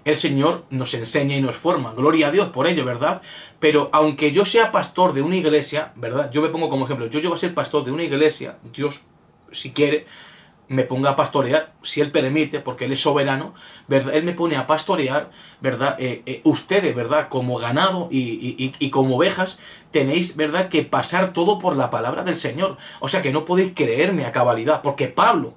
el Señor nos enseña y nos forma. Gloria a Dios por ello, ¿verdad? Pero aunque yo sea pastor de una iglesia, ¿verdad?, yo me pongo como ejemplo, yo llego a ser pastor de una iglesia, Dios, si quiere, me ponga a pastorear, si Él permite, porque Él es soberano, ¿verdad? Él me pone a pastorear, ¿verdad? Ustedes, ¿verdad?, como ganado y como ovejas, tenéis, ¿verdad?, que pasar todo por la palabra del Señor. O sea que no podéis creerme a cabalidad, porque Pablo,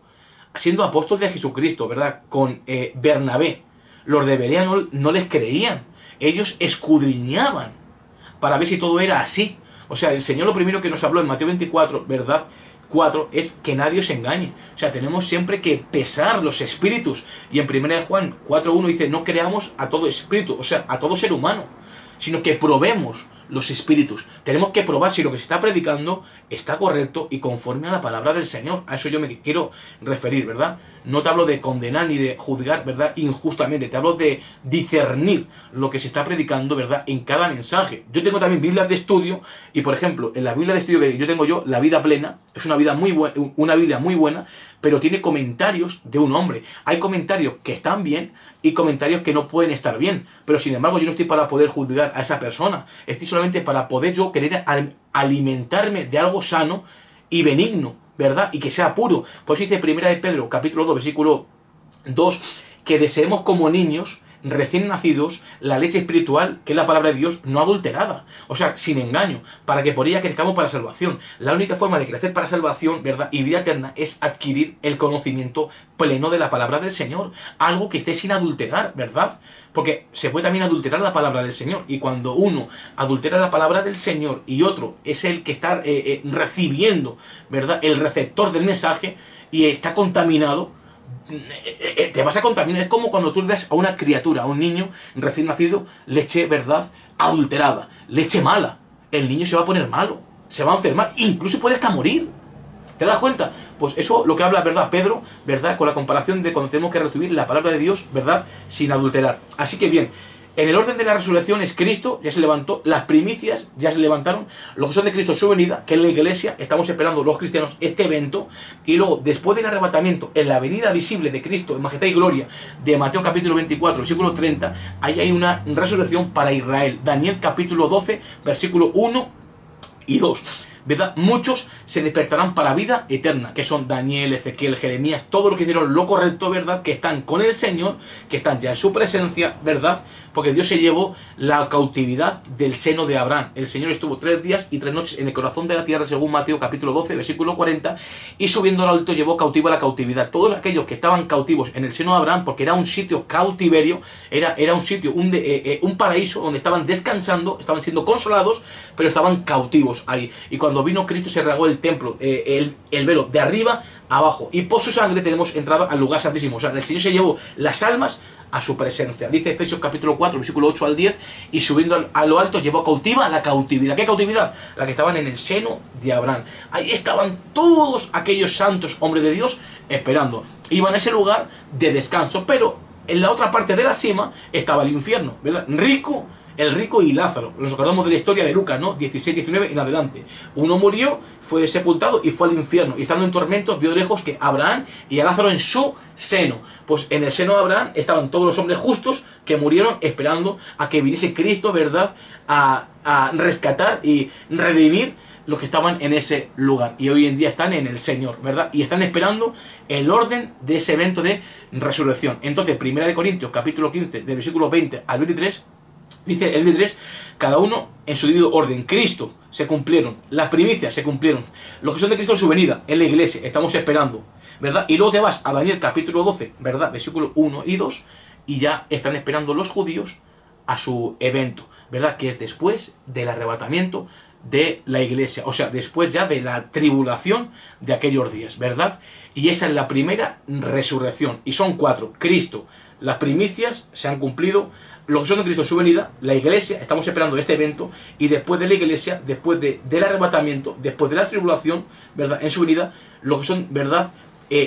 siendo apóstol de Jesucristo, ¿verdad?, con Bernabé, los de Berea no les creían. Ellos escudriñaban para ver si todo era así. O sea, el Señor lo primero que nos habló en Mateo 24, ¿verdad?, 4, es que nadie os engañe. O sea, tenemos siempre que pesar los espíritus. Y en 1 Juan 4.1 dice: no creamos a todo espíritu, o sea, a todo ser humano, sino que probemos los espíritus. Tenemos que probar si lo que se está predicando está correcto y conforme a la palabra del Señor. A eso yo me quiero referir, ¿verdad? No te hablo de condenar ni de juzgar, ¿verdad?, injustamente. Te hablo de discernir lo que se está predicando, ¿verdad?, en cada mensaje. Yo tengo también Biblias de estudio y, por ejemplo, en la Biblia de estudio que yo tengo yo, La Vida Plena, es una Biblia muy buena, pero tiene comentarios de un hombre. Hay comentarios que están bien y comentarios que no pueden estar bien. Pero, sin embargo, yo no estoy para poder juzgar a esa persona. Estoy solamente para poder yo querer alimentarme de algo sano y benigno, ¿verdad?, y que sea puro. Por eso dice 1 de Pedro, capítulo 2, versículo 2, que deseemos como niños recién nacidos la leche espiritual, que es la palabra de Dios, no adulterada, o sea, sin engaño, para que por ella crezcamos para salvación. La única forma de crecer para salvación, ¿verdad?, y vida eterna es adquirir el conocimiento pleno de la palabra del Señor, algo que esté sin adulterar, ¿verdad? Porque se puede también adulterar la palabra del Señor, y cuando uno adultera la palabra del Señor y otro es el que está recibiendo, ¿verdad?, el receptor del mensaje, y está contaminado, te vas a contaminar. Es como cuando tú le das a una criatura, a un niño recién nacido, leche, ¿verdad?, adulterada, leche mala. El niño se va a poner malo, se va a enfermar, incluso puede hasta morir. ¿Te das cuenta? Pues eso lo que habla, ¿verdad?, Pedro, ¿verdad?, con la comparación de cuando tenemos que recibir la palabra de Dios, ¿verdad?, sin adulterar. Así que bien, en el orden de la resurrección es Cristo, ya se levantó, las primicias ya se levantaron, los que son de Cristo su venida, que es la iglesia, estamos esperando los cristianos este evento, y luego, después del arrebatamiento, en la venida visible de Cristo en majestad y gloria, de Mateo capítulo 24, versículo 30, ahí hay una resurrección para Israel. Daniel capítulo 12, versículo 1 y 2. ¿Verdad? Muchos se despertarán para vida eterna, que son Daniel, Ezequiel, Jeremías, todos los que hicieron lo correcto, ¿verdad?, que están con el Señor, que están ya en su presencia, ¿verdad?, porque Dios se llevó la cautividad del seno de Abraham. El Señor estuvo 3 días y 3 noches en el corazón de la tierra, según Mateo capítulo 12, versículo 40, y subiendo al alto llevó cautivo a la cautividad. Todos aquellos que estaban cautivos en el seno de Abraham, porque era un sitio cautiverio, era un sitio, un paraíso donde estaban descansando, estaban siendo consolados, pero estaban cautivos ahí. Y cuando vino Cristo se rasgó el templo, el velo de arriba a abajo, y por su sangre tenemos entrada al lugar santísimo. O sea, el Señor se llevó las almas a su presencia. Dice Efesios capítulo 4, versículo 8 al 10, y subiendo a lo alto llevó cautiva la cautividad. ¿Qué cautividad? La que estaban en el seno de Abraham. Ahí estaban todos aquellos santos hombres de Dios esperando. Iban a ese lugar de descanso, pero en la otra parte de la cima estaba el infierno, ¿verdad? El rico y Lázaro. Nos acordamos de la historia de Lucas, ¿no? 16, 19 en adelante. Uno murió, fue sepultado y fue al infierno. Y estando en tormentos, vio de lejos que Abraham y a Lázaro en su seno. Pues en el seno de Abraham estaban todos los hombres justos que murieron esperando a que viniese Cristo, ¿verdad?, a rescatar y redimir los que estaban en ese lugar. Y hoy en día están en el Señor, ¿verdad? Y están esperando el orden de ese evento de resurrección. Entonces, 1 Corintios, capítulo 15, del versículo 20 al 23, dice el 23, cada uno en su debido orden. Cristo se cumplieron, las primicias se cumplieron, los que son de Cristo en su venida, en la iglesia, estamos esperando, ¿verdad? Y luego te vas a Daniel capítulo 12, ¿verdad?, versículo 1 y 2, y ya están esperando los judíos a su evento, ¿verdad?, que es después del arrebatamiento de la iglesia, o sea, después ya de la tribulación de aquellos días, ¿verdad? Y esa es la primera resurrección, y son 4, Cristo, las primicias se han cumplido, los que son de Cristo en su venida, la iglesia, estamos esperando este evento, y después de la iglesia, después del arrebatamiento, después de la tribulación, ¿verdad?, en su venida, los que son, ¿verdad?,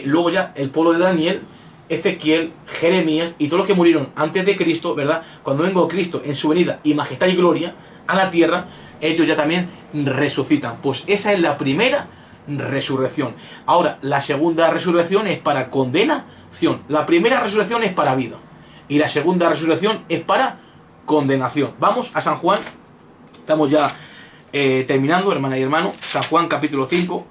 luego ya el pueblo de Daniel, Ezequiel, Jeremías y todos los que murieron antes de Cristo, ¿verdad?, cuando venga Cristo en su venida y majestad y gloria a la tierra, ellos ya también resucitan. Pues esa es la primera resurrección. Ahora, la segunda resurrección es para condenación. La primera resurrección es para vida. Y la segunda resurrección es para condenación. Vamos a San Juan. Estamos ya terminando, hermana y hermano. San Juan capítulo 5.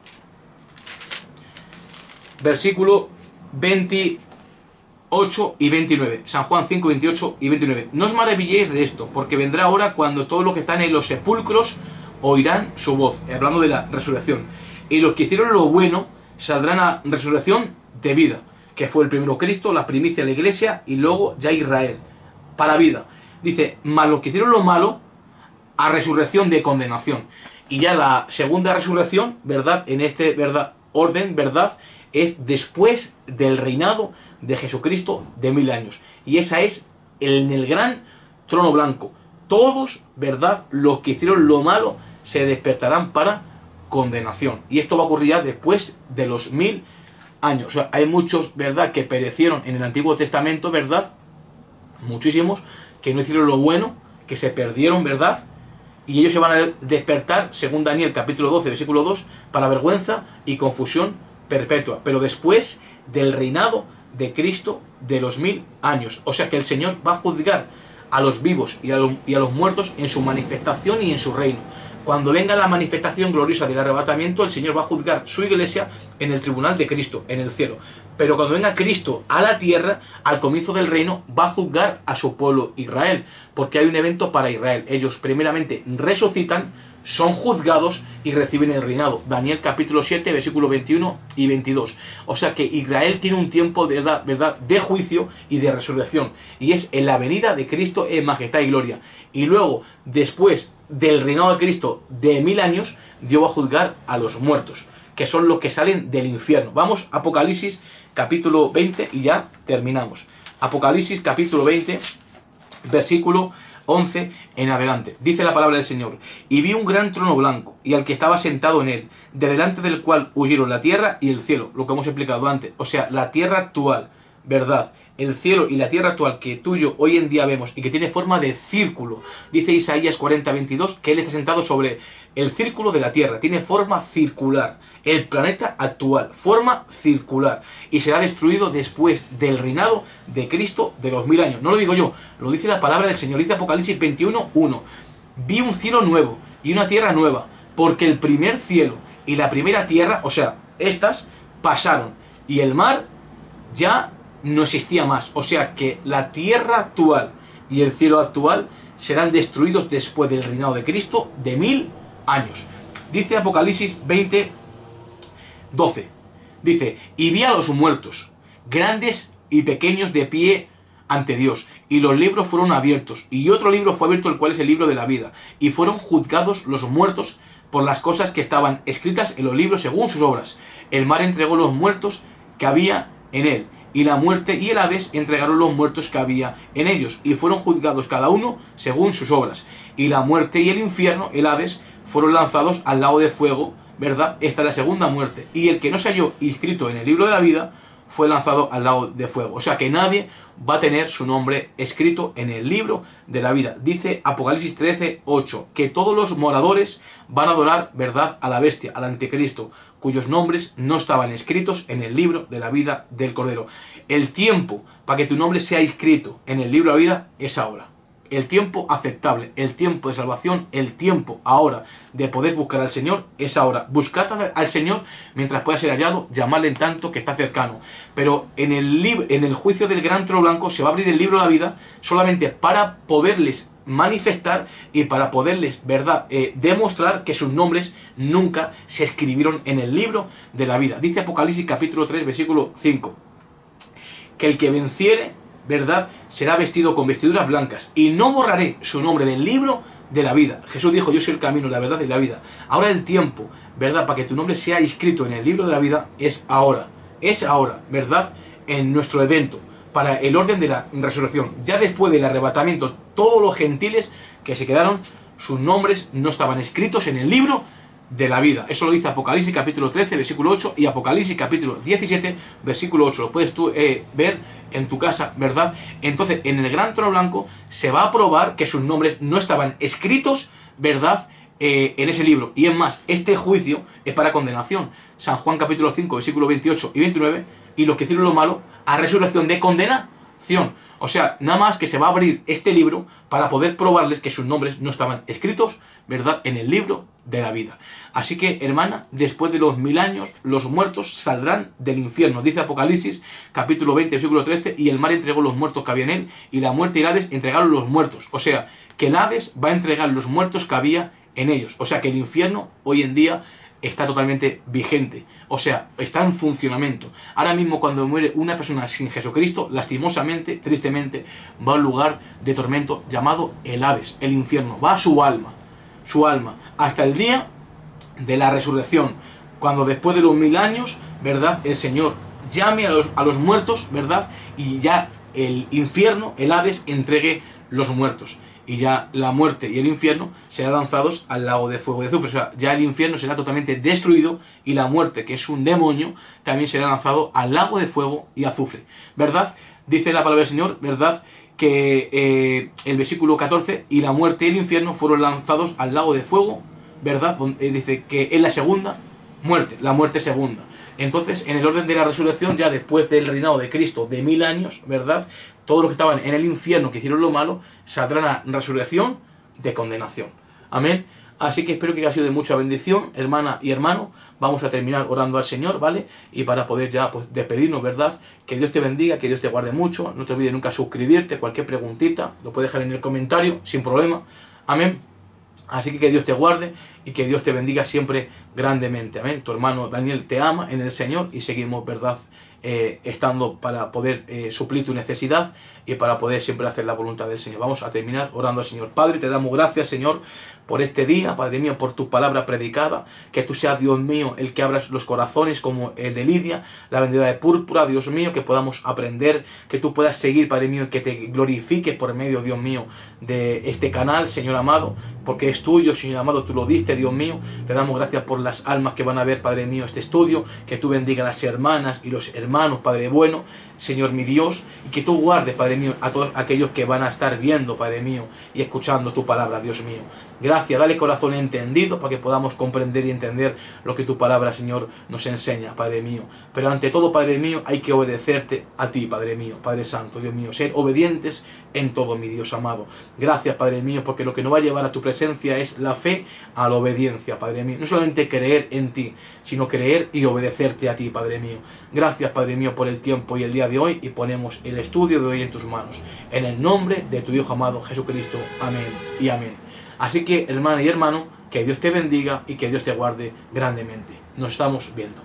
Versículo 28 y 29. San Juan 5, 28 y 29. No os maravilléis de esto, porque vendrá hora cuando todos los que están en los sepulcros oirán su voz. Hablando de la resurrección. Y los que hicieron lo bueno saldrán a resurrección de vida, que fue el primero Cristo, la primicia de la iglesia, y luego ya Israel, para vida. Dice, mas los que hicieron lo malo, a resurrección de condenación. Y ya la segunda resurrección, ¿verdad?, en este, ¿verdad?, orden, ¿verdad?, es después del reinado de Jesucristo de 1000 años. Y esa es en el gran trono blanco. Todos, ¿verdad?, los que hicieron lo malo se despertarán para condenación. Y esto va a ocurrir ya después de los 1000 años. O sea, hay muchos, ¿verdad?, que perecieron en el Antiguo Testamento, ¿verdad?, muchísimos, que no hicieron lo bueno, que se perdieron, ¿verdad?, y ellos se van a despertar, según Daniel capítulo 12, versículo 2, para vergüenza y confusión perpetua, pero después del reinado de Cristo de los 1000 años. O sea que el Señor va a juzgar a los vivos y a los muertos en su manifestación y en su reino. Cuando venga la manifestación gloriosa del arrebatamiento, el Señor va a juzgar su iglesia en el tribunal de Cristo, en el cielo. Pero cuando venga Cristo a la tierra, al comienzo del reino, va a juzgar a su pueblo Israel, porque hay un evento para Israel. Ellos primeramente resucitan, son juzgados y reciben el reinado. Daniel capítulo 7, versículo 21 y 22. O sea que Israel tiene un tiempo de verdad de juicio y de resurrección. Y es en la venida de Cristo en majestad y gloria. Y luego, después del reinado de Cristo de 1000 años, Dios va a juzgar a los muertos, que son los que salen del infierno. Vamos, Apocalipsis capítulo 20 y ya terminamos. Apocalipsis capítulo 20, versículo 11 en adelante. Dice la palabra del Señor: y vi un gran trono blanco, y al que estaba sentado en él, de delante del cual huyeron la tierra y el cielo, lo que hemos explicado antes. O sea, la tierra actual, ¿verdad? El cielo y la tierra actual que tú y yo hoy en día vemos y que tiene forma de círculo. Dice Isaías 40:22 que él está sentado sobre el círculo de la tierra. Tiene forma circular. El planeta actual, forma circular. Y será destruido después del reinado de Cristo de los 1000 años. No lo digo yo, lo dice la palabra del Señor. Dice Apocalipsis 21:1. Vi un cielo nuevo y una tierra nueva, porque el primer cielo y la primera tierra, o sea, estas, pasaron. Y el mar ya no existía más. O sea que la tierra actual y el cielo actual serán destruidos después del reinado de Cristo de 1000 años. Dice Apocalipsis 20:12. Dice: y vi a los muertos, grandes y pequeños, de pie ante Dios, y los libros fueron abiertos, y otro libro fue abierto, el cual es el libro de la vida, y fueron juzgados los muertos por las cosas que estaban escritas en los libros según sus obras. El mar entregó los muertos que había en él, y la muerte y el Hades entregaron los muertos que había en ellos, y fueron juzgados cada uno según sus obras. Y la muerte y el infierno, el Hades, fueron lanzados al lago de fuego, ¿verdad? Esta es la segunda muerte. Y el que no se halló inscrito en el libro de la vida fue lanzado al lago de fuego. O sea que nadie va a tener su nombre escrito en el libro de la vida. Dice Apocalipsis 13:8 que todos los moradores van a adorar, ¿verdad?, a la bestia, al anticristo, cuyos nombres no estaban escritos en el libro de la vida del Cordero. El tiempo para que tu nombre sea inscrito en el libro de la vida es ahora. El tiempo aceptable, el tiempo de salvación, el tiempo ahora de poder buscar al Señor es ahora. Buscad al Señor mientras pueda ser hallado, llamadle en tanto que está cercano. Pero en el juicio del gran trono blanco se va a abrir el libro de la vida solamente para poderles manifestar y para poderles, ¿verdad?, demostrar que sus nombres nunca se escribieron en el libro de la vida. Dice Apocalipsis capítulo 3, versículo 5, que el que venciere, ¿verdad?, será vestido con vestiduras blancas, y no borraré su nombre del libro de la vida. Jesús dijo: yo soy el camino, la verdad y la vida. Ahora el tiempo, ¿verdad?, para que tu nombre sea inscrito en el libro de la vida es ahora, ¿verdad?, en nuestro evento, para el orden de la resurrección. Ya después del arrebatamiento, todos los gentiles que se quedaron, sus nombres no estaban escritos en el libro de la vida. Eso lo dice Apocalipsis capítulo 13, versículo 8, y Apocalipsis capítulo 17, versículo 8. Lo puedes tú ver en tu casa, ¿verdad? Entonces, en el gran trono blanco se va a probar que sus nombres no estaban escritos, ¿verdad?, en ese libro. Y es más, este juicio es para condenación. San Juan capítulo 5, versículo 28 y 29, y los que hicieron lo malo, a resurrección de condenación. O sea, nada más que se va a abrir este libro para poder probarles que sus nombres no estaban escritos, ¿verdad?, en el libro de la vida. Así que, hermana, después de los 1000 años, los muertos saldrán del infierno. Dice Apocalipsis, capítulo 20, versículo 13, y el mar entregó los muertos que había en él, y la muerte y el Hades entregaron los muertos. O sea, que el Hades va a entregar los muertos que había en ellos. O sea, que el infierno hoy en día está totalmente vigente, o sea, está en funcionamiento. Ahora mismo, cuando muere una persona sin Jesucristo, lastimosamente, tristemente, va a un lugar de tormento llamado el Hades, el infierno. Va a su alma, hasta el día de la resurrección, cuando después de los 1000 años, ¿verdad?, el Señor llame a los muertos, ¿verdad?, y ya el infierno, el Hades, entregue los muertos. Y ya la muerte y el infierno serán lanzados al lago de fuego y de azufre. O sea, ya el infierno será totalmente destruido, y la muerte, que es un demonio, también será lanzado al lago de fuego y azufre. ¿Verdad? Dice la palabra del Señor, ¿verdad?, que el versículo 14, y la muerte y el infierno fueron lanzados al lago de fuego, ¿verdad? Dice que es la segunda muerte, la muerte segunda. Entonces, en el orden de la resurrección, ya después del reinado de Cristo de 1000 años, ¿verdad?, todos los que estaban en el infierno, que hicieron lo malo, saldrán a resurrección de condenación. Amén. Así que espero que haya sido de mucha bendición, hermana y hermano. Vamos a terminar orando al Señor, ¿vale? Y para poder ya pues despedirnos, ¿verdad? Que Dios te bendiga, que Dios te guarde mucho. No te olvides nunca suscribirte, cualquier preguntita, lo puedes dejar en el comentario, sin problema. Amén. Así que Dios te guarde y que Dios te bendiga siempre grandemente. Amén. Tu hermano Daniel te ama en el Señor y seguimos, ¿verdad? Estando para poder suplir tu necesidad y para poder siempre hacer la voluntad del Señor. Vamos a terminar orando al Señor. Padre, te damos gracias, Señor, por este día, Padre mío, por tu palabra predicada, que tú seas, Dios mío, el que abras los corazones como el de Lidia, la vendedora de púrpura, Dios mío, que podamos aprender, que tú puedas seguir, Padre mío, que te glorifiques por medio, Dios mío, de este canal, Señor amado, porque es tuyo, Señor amado, tú lo diste, Dios mío. Te damos gracias por las almas que van a ver, Padre mío, este estudio, que tú bendiga a las hermanas y los hermanos, Padre bueno, Señor mi Dios, y que tú guardes, Padre mío, a todos aquellos que van a estar viendo, Padre mío, y escuchando tu palabra, Dios mío. Gracias, dale corazón entendido para que podamos comprender y entender lo que tu palabra, Señor, nos enseña, Padre mío. Pero ante todo, Padre mío, hay que obedecerte a ti, Padre mío, Padre Santo, Dios mío, ser obedientes en todo, mi Dios amado. Gracias, Padre mío, porque lo que nos va a llevar a tu presencia es la fe a la obediencia, Padre mío. No solamente creer en ti, sino creer y obedecerte a ti, Padre mío. Gracias, Padre mío, por el tiempo y el día de hoy, y ponemos el estudio de hoy en tus manos. En el nombre de tu Hijo amado, Jesucristo. Amén y amén. Así que, hermana y hermano, que Dios te bendiga y que Dios te guarde grandemente. Nos estamos viendo.